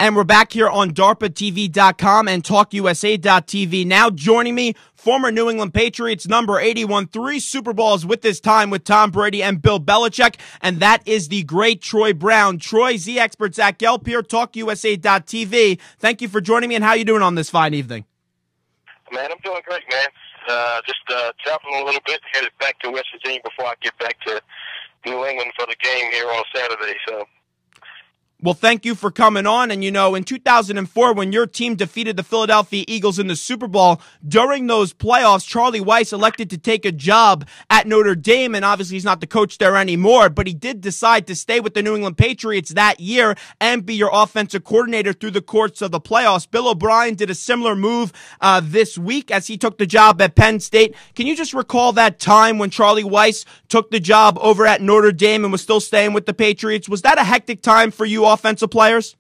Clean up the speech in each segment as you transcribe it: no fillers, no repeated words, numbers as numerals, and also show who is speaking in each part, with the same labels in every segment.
Speaker 1: And we're back here on DARPATV.com and TalkUSA.tv. Now joining me, former New England Patriots number 81, 3 Super Bowls with this time with Tom Brady and Bill Belichick, and that is the great Troy Brown. Troy, Z-Expert Zach Gelb here, TalkUSA.tv. Thank you for joining me, and how you doing on this fine evening?
Speaker 2: Man, I'm doing great, man. Just traveling a little bit, headed back to West Virginia before I get back to New England for the game here on Saturday, so...
Speaker 1: Well, thank you for coming on. And, you know, in 2004, when your team defeated the Philadelphia Eagles in the Super Bowl, during those playoffs, Charlie Weis elected to take a job at Notre Dame. And obviously, he's not the coach there anymore, but he did decide to stay with the New England Patriots that year and be your offensive coordinator through the course of the playoffs. Bill O'Brien did a similar move this week as he took the job at Penn State. Can you just recall that time when Charlie Weis took the job over at Notre Dame and was still staying with the Patriots? Was that a hectic time for you offensive players?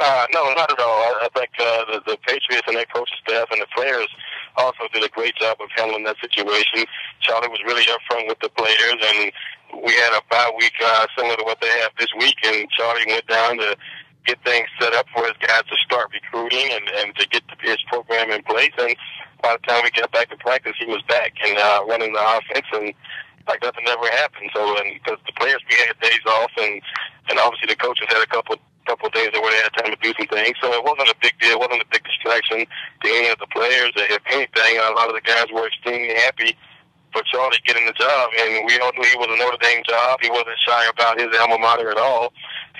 Speaker 2: No, not at all. I think the Patriots and their coaching staff and the players also did a great job of handling that situation. Charlie was really upfront with the players, and we had a bye week similar to what they have this week, and Charlie went down to get things set up for his guys to start recruiting and to get his program in place. And by the time we got back to practice, he was back and running the offense, and like nothing ever happened. So, and because the players, we had days off, and obviously the coaches had a couple of days where they had time to do some things. So it wasn't a big deal. It wasn't a big distraction to any of the players. If anything, a lot of the guys were extremely happy for Charlie getting the job, and we all knew he was a Notre Dame job. He wasn't shy about his alma mater at all,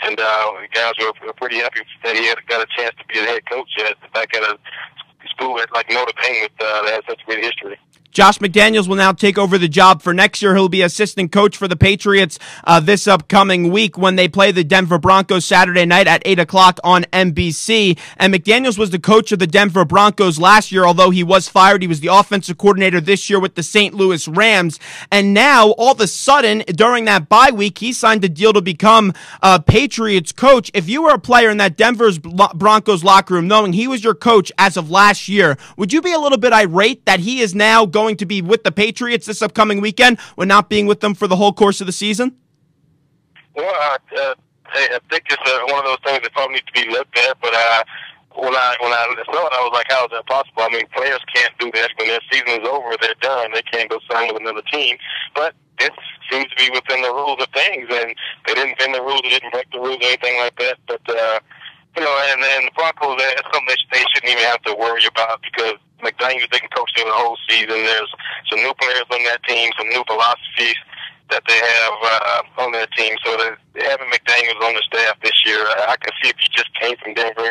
Speaker 2: and the guys were pretty happy that he had got a chance to be the head coach back at a school at like Notre Dame that has such great history.
Speaker 1: Josh McDaniels will now take over the job for next year. He'll be assistant coach for the Patriots this upcoming week when they play the Denver Broncos Saturday night at 8 o'clock on NBC. And McDaniels was the coach of the Denver Broncos last year, although he was fired. He was the offensive coordinator this year with the St. Louis Rams. And now, all of a sudden, during that bye week, he signed a deal to become a Patriots coach. If you were a player in that Denver's Broncos locker room, knowing he was your coach as of last year, would you be a little bit irate that he is now going to be with the Patriots this upcoming weekend when not being with them for the whole course of the season?
Speaker 2: Well, I think it's one of those things that probably need to be looked at, but when I saw it, I was like, how is that possible? I mean, players can't do that. When their season is over, they're done. They can't go sign with another team. But it seems to be within the rules of things, and they didn't bend the rules, they didn't break the rules, or anything like that. But, you know, and the Broncos, that's something they shouldn't even have to worry about, because McDaniels, they can coach them the whole season. There's some new players on that team, some new philosophies that they have on their team. So having McDaniels on the staff this year, I can see if he just came from Denver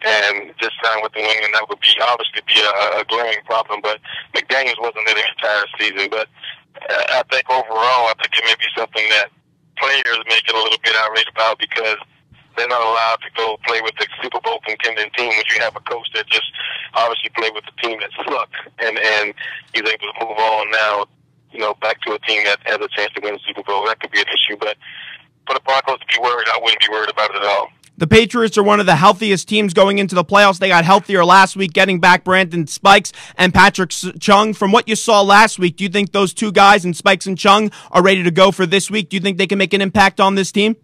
Speaker 2: and just signed with New England, that would be obviously be a glaring problem. But McDaniels wasn't there the entire season. But I think overall, I think it may be something that players may get a little bit outraged about, because they're not allowed to go play with the Super Bowl contending team when you have a coach that just obviously played with the team that sucked, and he's able to move on now, you know, back to a team that has a chance to win the Super Bowl. That could be an issue, but for the Broncos to be worried, I wouldn't be worried about it at all.
Speaker 1: The Patriots are one of the healthiest teams going into the playoffs. They got healthier last week, getting back Brandon Spikes and Patrick Chung. From what you saw last week, do you think those two guys, and Spikes and Chung, are ready to go for this week? Do you think they can make an impact on this team?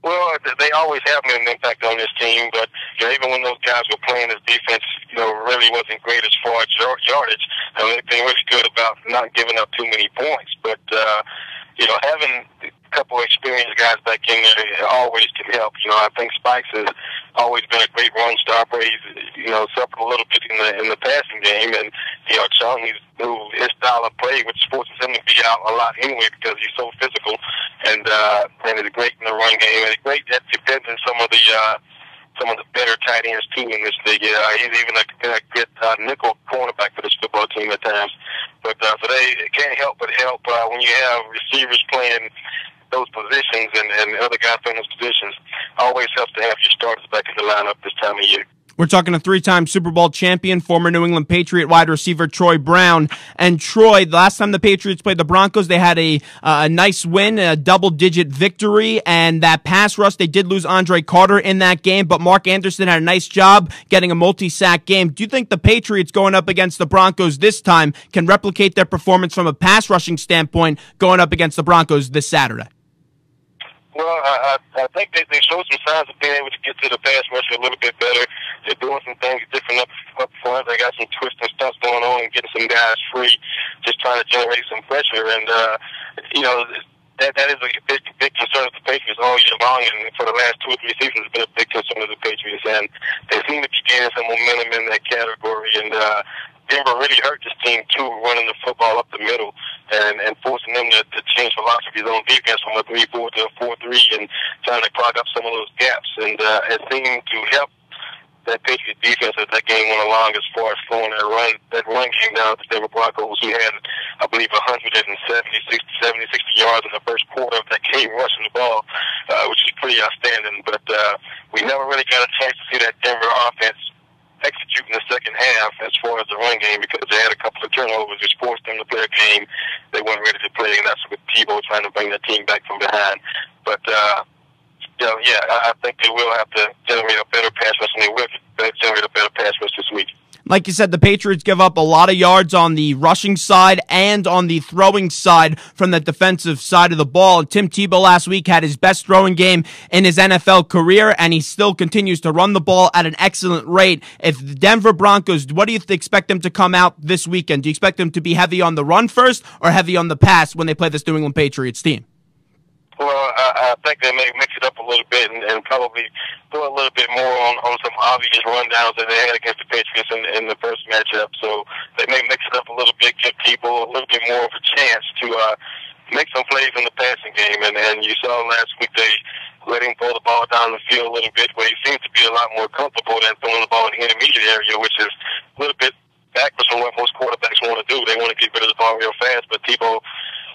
Speaker 2: Well, they always have an impact on this team, but you know, even when those guys were playing, this defense, you know, really wasn't great as far as yardage. I mean, they've been really good about not giving up too many points. But you know, having a couple of experienced guys back in there always can help. You know, I think Spikes has always been a great run stopper. He's, you know, suffered a little bit in the passing game, and you know, Chung, his style of play, which forces him to be out a lot anyway because he's so physical, and is great in the run game. And it's great that depends on some of the better tight ends too in this league. He's even a good nickel cornerback for this football team at times. But so they can't help but help when you have receivers playing those positions and other guys playing those positions. Always helps to have your starters back in the lineup this time of year.
Speaker 1: We're talking a three-time Super Bowl champion, former New England Patriot wide receiver Troy Brown. And Troy, the last time the Patriots played the Broncos, they had a nice win, a double-digit victory, and that pass rush, they did lose Andre Carter in that game, but Mark Anderson had a nice job getting a multi-sack game. Do you think the Patriots going up against the Broncos this time can replicate their performance from a pass rushing standpoint going up against the Broncos this Saturday?
Speaker 2: Well, I think they showed some signs of being able to get to the pass rush a little bit better. They're doing some things different up front. They got some twists and stuff going on and getting some guys free, just trying to generate some pressure. And, you know, that is a big concern of the Patriots all year long. And for the last 2 or 3 seasons, it's been a big concern of the Patriots. And they seem to be gaining some momentum in that category. And Denver really hurt this team, too, running the football up the middle and forcing them to change philosophies on defense from a 3-4 to a 4-3 and trying to clog up some of those gaps. And it seemed to help that Patriots defense as that game went along as far as slowing that run game down to the Denver Broncos, who had, I believe, 70, 60 yards in the first quarter of that game rushing the ball, which is pretty outstanding. But we never really got a chance to see that Denver offense execute in the second half as far as the run game because they had a couple of turnovers which forced them to play a game they weren't ready to play, and that's with Tebow trying to bring the team back from behind. But, you know, yeah, I think they will have to generate a better pass rush, and they will generate a better pass rush this week.
Speaker 1: Like you said, the Patriots give up a lot of yards on the rushing side and on the throwing side from the defensive side of the ball. Tim Tebow last week had his best throwing game in his NFL career, and he still continues to run the ball at an excellent rate. If the Denver Broncos, what do you expect them to come out this weekend? Do you expect them to be heavy on the run first or heavy on the pass when they play this New England Patriots team?
Speaker 2: Well, I think they may mix it up a little bit and probably throw a little bit more on some obvious rundowns that they had against the Patriots in the first matchup. So they may mix it up a little bit, give people a little bit more of a chance to make some plays in the passing game. And you saw last week they let him throw the ball down the field a little bit, where he seems to be a lot more comfortable than throwing the ball in the intermediate area, which is a little bit backwards from what most quarterbacks want to do. They want to get rid of the ball real fast, but Tebow,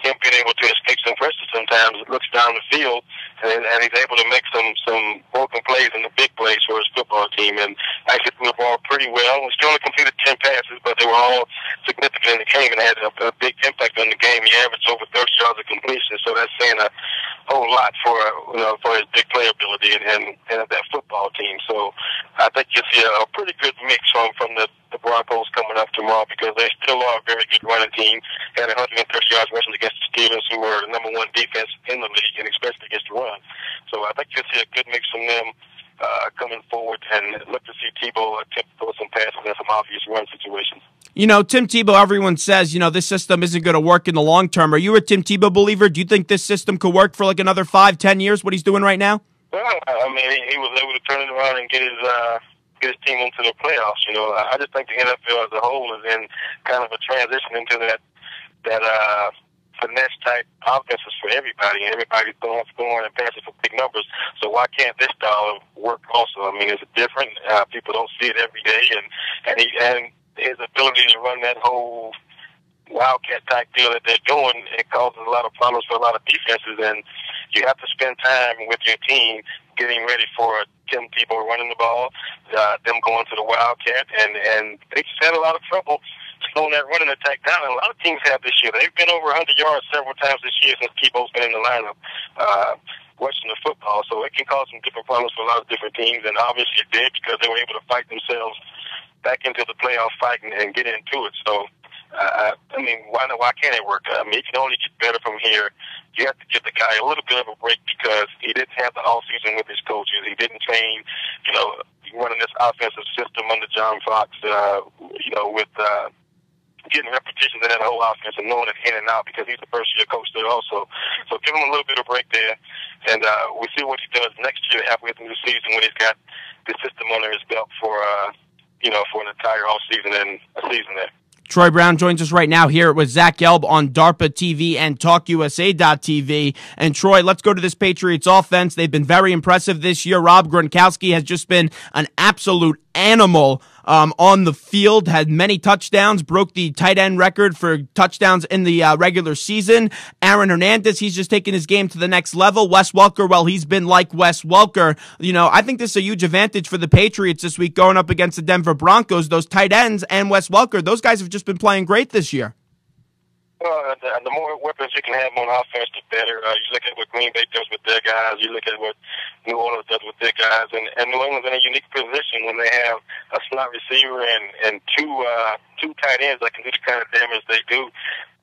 Speaker 2: him being able to escape some pressure sometimes, looks down the field and he's able to make some broken plays in the big plays for his football team, and actually threw the ball pretty well. He still only completed 10 passes, but they were all significant in the game and had a big impact on the game. He averaged over 30 yards of completion, so that's saying a whole lot for his big play ability and that football team. So I think you'll see a pretty good mix from the Broncos coming up tomorrow, because they still are a very good running team. Had 130 yards rushing against the Steelers, who were the #1 defense in the league, and especially against the run. So I think you'll see a good mix from them coming forward, and look to see Tebow attempt to throw some passes in some obvious run situations.
Speaker 1: You know, Tim Tebow, everyone says, this system isn't going to work in the long term. Are you a Tim Tebow believer? Do you think this system could work for like another 5-10 years, what he's doing right now?
Speaker 2: Well, I mean, he was able to turn it around and get his team into the playoffs. I just think the NFL as a whole is in kind of a transition into that finesse type offenses for everybody, and everybody's scoring and passing for big numbers. So why can't this style work also? I mean, is it different? People don't see it every day, and his ability to run that whole wildcat type deal that they're doing, it causes a lot of problems for a lot of defenses, and you have to spend time with your team getting ready for Tim Tebow running the ball, them going to the wildcat, and they just had a lot of trouble slowing that running attack down. And a lot of teams have this year. They've been over 100 yards several times this year since Tebow's been in the lineup watching the football. So it can cause some different problems for a lot of different teams, and obviously it did, because they were able to fight themselves back into the playoff fight and get into it. So, I mean, why can't it work? I mean, it can only get better from here. You have to give the guy a little bit of a break, because he didn't have the offseason with his coaches. He didn't train, running this offensive system under John Fox, with getting repetitions in that whole offense and knowing it in and out, because he's the first-year coach there also. So give him a little bit of break there, and we see what he does next year halfway through the season when he's got the system under his belt for an entire offseason and a season there.
Speaker 1: Troy Brown joins us right now here with Zach Gelb on DARPA TV and TalkUSA.tv. And Troy, let's go to this Patriots offense. They've been very impressive this year. Rob Gronkowski has just been an absolute animal on the field, had many touchdowns, broke the tight end record for touchdowns in the regular season. Aaron Hernandez, he's just taken his game to the next level. Wes Welker, well, he's been like Wes Welker. I think this is a huge advantage for the Patriots this week going up against the Denver Broncos. Those tight ends and Wes Welker, those guys have just been playing great this year.
Speaker 2: Well, the more weapons you can have on offense, the better. You look at what Green Bay does with their guys. You look at what New Orleans does with their guys. And New Orleans in a unique position when they have a slot receiver and two tight ends that can do the kind of damage they do.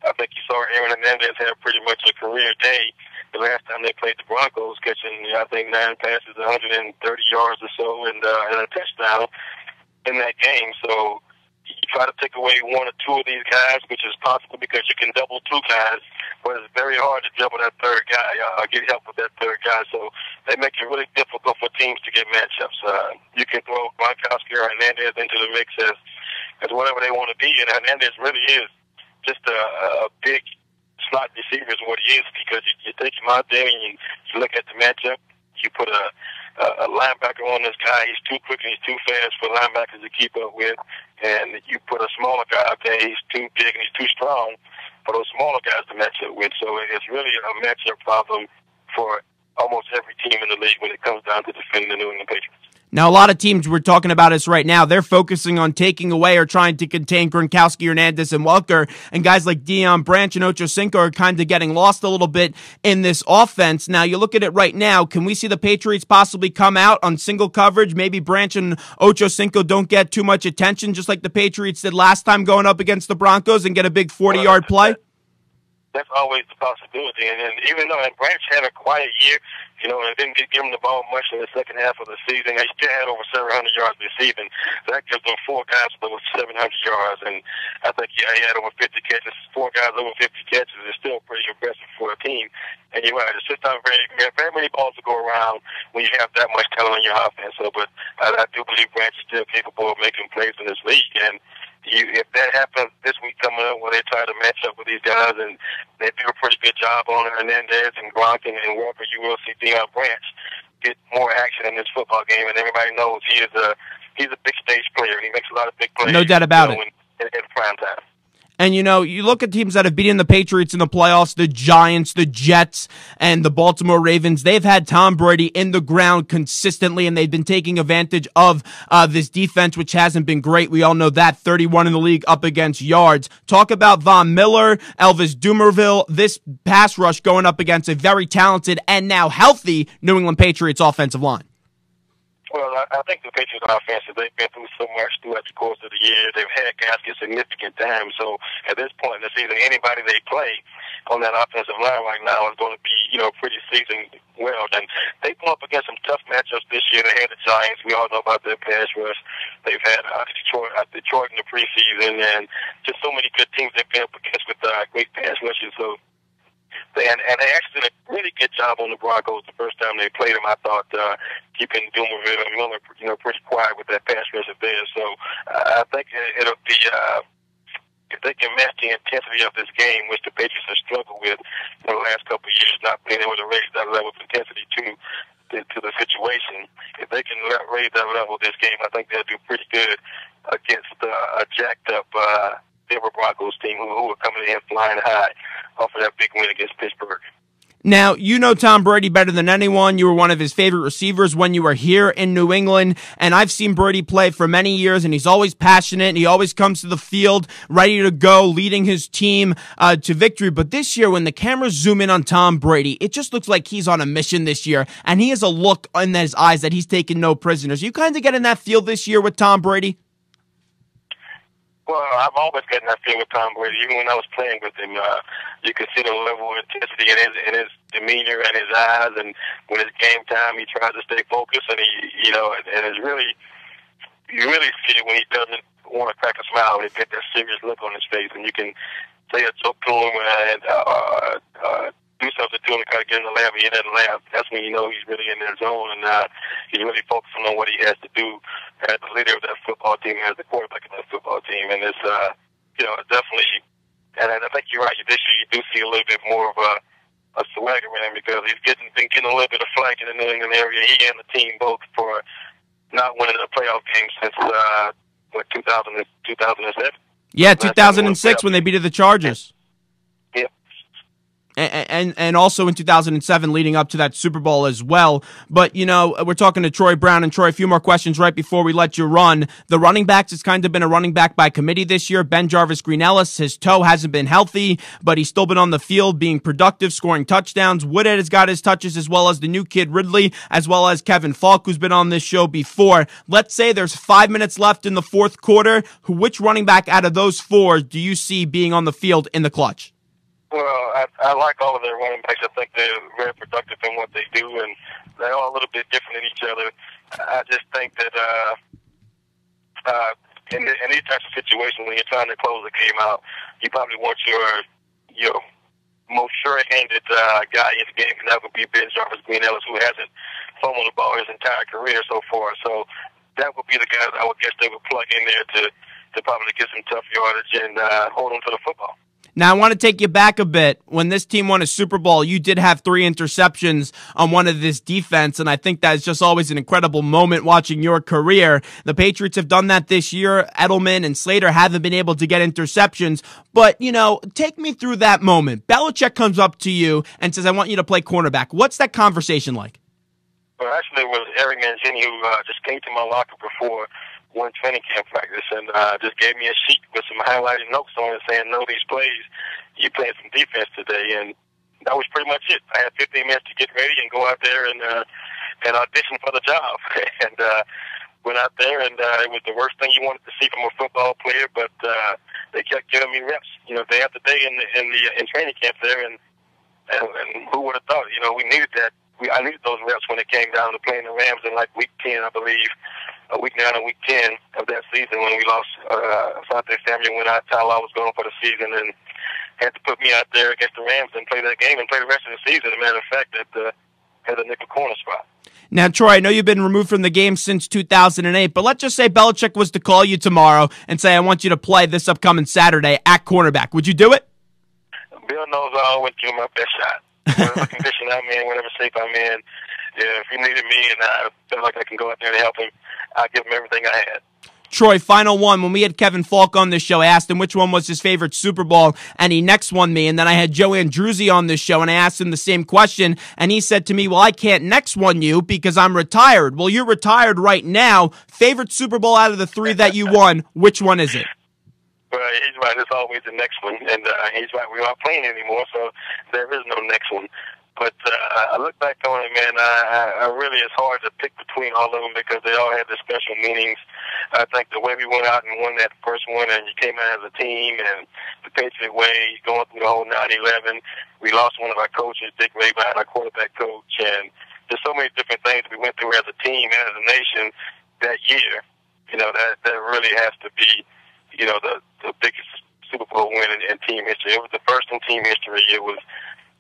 Speaker 2: I think you saw Aaron Hernandez have pretty much a career day the last time they played the Broncos, catching, I think, 9 passes, 130 yards or so, and a touchdown in that game. So you try to take away 1 or 2 of these guys, which is possible because you can double 2 guys, but it's very hard to double that third guy, get help with that third guy. So they make it really difficult for teams to get matchups. You can throw Gronkowski or Hernandez into the mix as whatever they want to be, and Hernandez really is just a big slot receiver is what he is, because you take him out there and you look at the matchup, you put a linebacker on this guy, he's too quick and he's too fast for linebackers to keep up with, and you put a smaller guy out there, he's too big and he's too strong for those smaller guys to match up with. So it's really a matchup problem for almost every team in the league when it comes down to defending the New England Patriots.
Speaker 1: Now, a lot of teams, we're talking about this right now, they're focusing on taking away or trying to contain Gronkowski, Hernandez, and Welker, and guys like Deion Branch and Ocho Cinco are kind of getting lost a little bit in this offense. Now, you look at it right now, can we see the Patriots possibly come out on single coverage? Maybe Branch and Ocho Cinco don't get too much attention, just like the Patriots did last time going up against the Broncos, and get a big 40-yard play?
Speaker 2: That's always the possibility. And even though Branch had a quiet year, and didn't give him the ball much in the second half of the season, he still had over 700 yards receiving. So that gives them 4 guys with over 700 yards. And I think he had over 50 catches. 4 guys over 50 catches is still pretty impressive for a team. And you're right, it's just not very many balls to go around when you have that much talent on your offense. So, but I do believe Branch is still capable of making plays in this league. And if that happens this week coming up, where they try to match up with these guys and they do a pretty good job on Hernandez and Gronk and Walker, you will see Deion Branch get more action in this football game. And everybody knows he's a big stage player, and he makes a lot of big plays.
Speaker 1: No doubt about it.
Speaker 2: In prime time.
Speaker 1: And, you look at teams that have beaten the Patriots in the playoffs, the Giants, the Jets, and the Baltimore Ravens. They've had Tom Brady in the ground consistently, and they've been taking advantage of this defense, which hasn't been great. We all know that. 31 in the league up against yards. Talk about Von Miller, Elvis Dumervil, this pass rush going up against a very talented and now healthy New England Patriots offensive line.
Speaker 2: Well, I think the Patriots offense, they've been through so much throughout the course of the year. They've had guys get significant time. So at this point in the season, anybody they play on that offensive line right now is going to be, pretty seasoned well. And they come up against some tough matchups this year. They had the Giants. We all know about their pass rush. They've had Detroit in the preseason, and just so many good teams they've been up against with great pass rushes. So. And they actually did a really good job on the Broncos the first time they played them. I thought keeping Dumervil and Miller, pretty quiet with that pass rush of theirs. So I think it'll be if they can match the intensity of this game, which the Patriots have struggled with in the last couple of years, not being able to raise that level of intensity to the situation. If they can raise that level this game, I think they'll do pretty good against a jacked up Denver Broncos team who are coming in flying high off of that big win against Pittsburgh.
Speaker 1: Now, you know Tom Brady better than anyone. You were one of his favorite receivers when you were here in New England, and I've seen Brady play for many years, and he's always passionate, and he always comes to the field ready to go, leading his team to victory. But this year, when the cameras zoom in on Tom Brady, it just looks like he's on a mission this year, and he has a look in his eyes that he's taking no prisoners. You kind of get in that feel this year with Tom Brady?
Speaker 2: Well, I've always gotten that feeling with Tom Brady. Even when I was playing with him, you could see the level of intensity in his demeanor and his eyes. And when it's game time, he tries to stay focused. And and it's really, you really see it when he doesn't want to crack a smile, when he gets that serious look on his face. And you can say a joke to him and do something to him to kind of get him to laugh, and he doesn't laugh. That's when you know he's really in his zone, and he's really focusing on what he has to do as the leader of that football team, as the quarterback of that football team. And it's, definitely, and I think you're right. This year you do see a little bit more of a swagger in him, because he's been getting a little bit of flack in the New England area. He and the team both for not winning a playoff game since 2007.
Speaker 1: Yeah, 2006 when they beat the Chargers.
Speaker 2: Yeah.
Speaker 1: And also in 2007 leading up to that Super Bowl as well. But, we're talking to Troy Brown. And, Troy, a few more questions right before we let you run. The running backs, it's kind of been a running back by committee this year. Ben Jarvis Green-Ellis, his toe hasn't been healthy, but he's still been on the field being productive, scoring touchdowns. Woodhead has got his touches, as well as the new kid Ridley, as well as Kevin Falk, who's been on this show before. Let's say there's 5 minutes left in the fourth quarter. Which running back out of those 4 do you see being on the field in the clutch?
Speaker 2: Well, I like all of their running backs. I think they're very productive in what they do, and they're all a little bit different than each other. I just think that in these types of situations, when you're trying to close the game out, you probably want your most sure-handed guy in the game, and that would be Ben Jarvis-Green Ellis, who hasn't fumbled the ball his entire career so far. So that would be the guys I would guess they would plug in there to probably get some tough yardage and hold on to the football.
Speaker 1: Now, I want to take you back a bit. When this team won a Super Bowl, you did have 3 interceptions on one of this defense, and I think that's just always an incredible moment watching your career. The Patriots have done that this year. Edelman and Slater haven't been able to get interceptions, but, you know, take me through that moment. Belichick comes up to you and says, I want you to play cornerback. What's that conversation like?
Speaker 2: Well, actually, it was Eric Mangini who just came to my locker before one training camp practice and just gave me a sheet with some highlighted notes on it saying, know these plays, you playing some defense today. And that was pretty much it. I had 15 minutes to get ready and go out there and audition for the job. And went out there, and it was the worst thing you wanted to see from a football player, but they kept giving me reps, you know, day after day in training camp there. And who would have thought, you know, we needed that. I needed those reps when it came down to playing the Rams in like week 10, I believe. Week 9 and week 10 of that season when we lost Asante Samuel when Tyler was going for the season, and had to put me out there against the Rams and play that game and play the rest of the season. As a matter of fact, at the nickel corner spot.
Speaker 1: Now, Troy, I know you've been removed from the game since 2008, but let's just say Belichick was to call you tomorrow and say, I want you to play this upcoming Saturday at cornerback. Would you do it?
Speaker 2: Bill knows I always give my best shot. Whatever condition I'm in, whatever shape I'm in, if he needed me and I feel like I can go out there and help him, I'll give him everything I had.
Speaker 1: Troy, final one. When we had Kevin Falk on this show, I asked him which one was his favorite Super Bowl, and he next won me. And then I had Joe Andruzzi on this show, and I asked him the same question, and he said to me, well, I can't next one you because I'm retired. Well, you're retired right now. Favorite Super Bowl out of the 3 that you won, which one is it?
Speaker 2: Well, he's right. It's always the next one. And he's right. We're not playing anymore, so there is no next one. But I look back on it, man, I really, it's hard to pick between all of them because they all had their special meanings. I think the way we went out and won that first one and you came out as a team and the Patriot way, going through the whole 9/11, we lost one of our coaches, Dick Rabine, our quarterback coach, and there's so many different things we went through as a team and as a nation that year. You know, that really has to be, you know, the biggest Super Bowl win in team history. It was the first in team history. It was,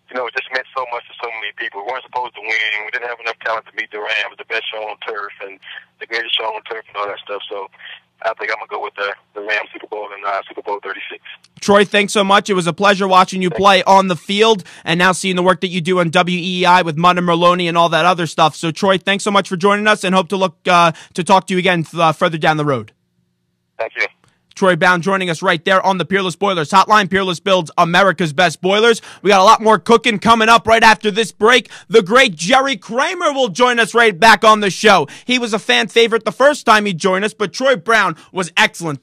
Speaker 2: you know, it just meant so much to so many people. We weren't supposed to win. We didn't have enough talent to beat the Rams, the best show on turf and the greatest show on turf and all that stuff. So I think I'm going to go with the Rams Super Bowl and Super Bowl 36.
Speaker 1: Troy, thanks so much. It was a pleasure watching you play on the field and now seeing the work that you do on WEEI with Mudd and Merloni and all that other stuff. So, Troy, thanks so much for joining us and hope to to talk to you again further down the road.
Speaker 2: Thank you.
Speaker 1: Troy Bound joining us right there on the Peerless Boilers hotline. Peerless builds America's best boilers. We got a lot more cooking coming up right after this break. The great Jerry Kramer will join us right back on the show. He was a fan favorite the first time he joined us, but Troy Brown was excellent.